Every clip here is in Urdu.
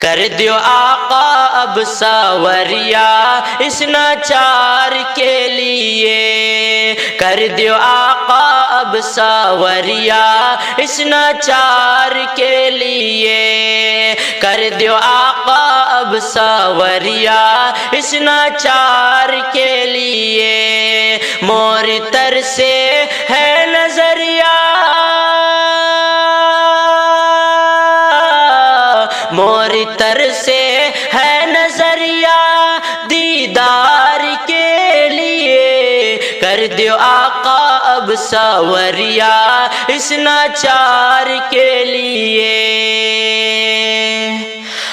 کر دیو آقا اب ساوریا اس ناچار کے لیے، کر دیو آقا اب ساوریا اس ناچار کے لیے، کر دیو آقا اب ساوریا اس ناچار کے لیے، موری تر سے ہے نظریہ، موری تر سے ہے نظریہ دیدار کے لیے، کر دیو آقا اب ساوریا اس ناچار کے لیے۔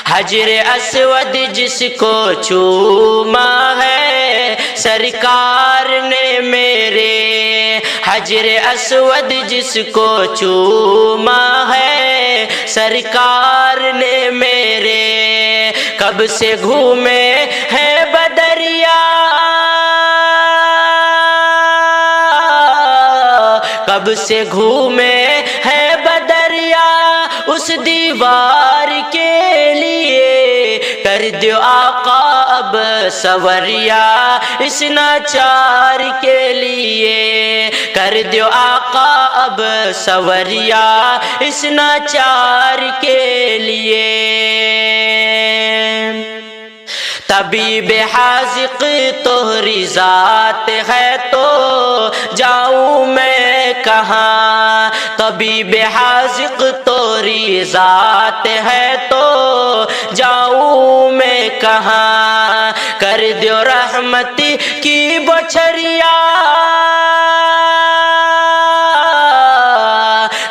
حجر اسود جس کو چوما ہے سرکار نے میرے، حجر اسود جس کو چوما ہے سرکار نے میرے، کب سے گھومے ہیں بدریا، کب سے گھومے ہیں بدریا اس دیوار کے لیے، کر دیو آقا اب سوریا اس ناچار کے لیے، کر دیو آقا اب سوریا اس ناچار کے لیے۔ طبیب حاذق تہری ذات ہے تو جاؤں میں کہاں، طبیب حاذق تہری ذات ہے تو جاؤں میں کہاں، کر دیو رحمت کی بچھریا،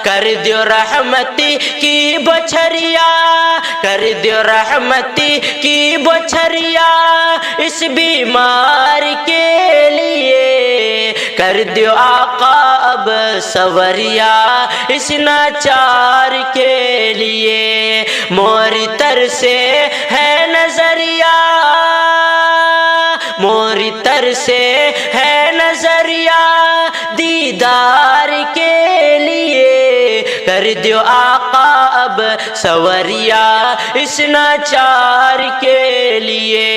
کر دیو رحمت کی بچھریا، کر دیو رحمت کی بچھریا اس بیمار کے لیے، کر دیو آقا اب سوریا اس ناچار کے لیے، موری تر سے ہے نظریہ، موری تر سے ہے نظریہ دیدار کے لیے، کر دیو آقا اب سوریا اس ناچار کے لیے۔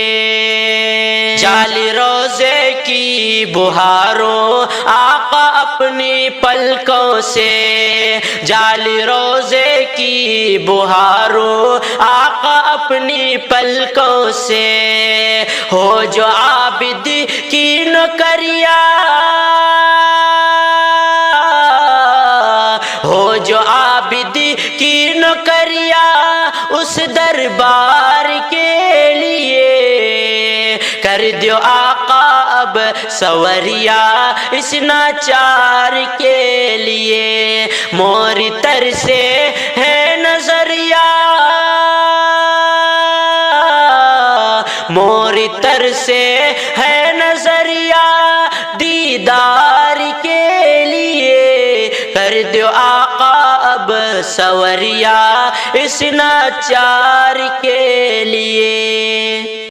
جعلی روزے کی بہاروں آقا اپنی پلکوں سے، جعلی روزے کی بہاروں آقا اپنی پلکوں سے، ہو جو عابد کی نوکریا، ہو جو عابد کی نوکریا اس دربار کے لیے، کر دیو آقا اب سوریا اس ناچار کے لیے، موری تر سے ہے نظریہ، موری تر سے ہے نظریہ دیدار کے لیے، کر دیو آقا اب سوریا اس ناچار کے لیے۔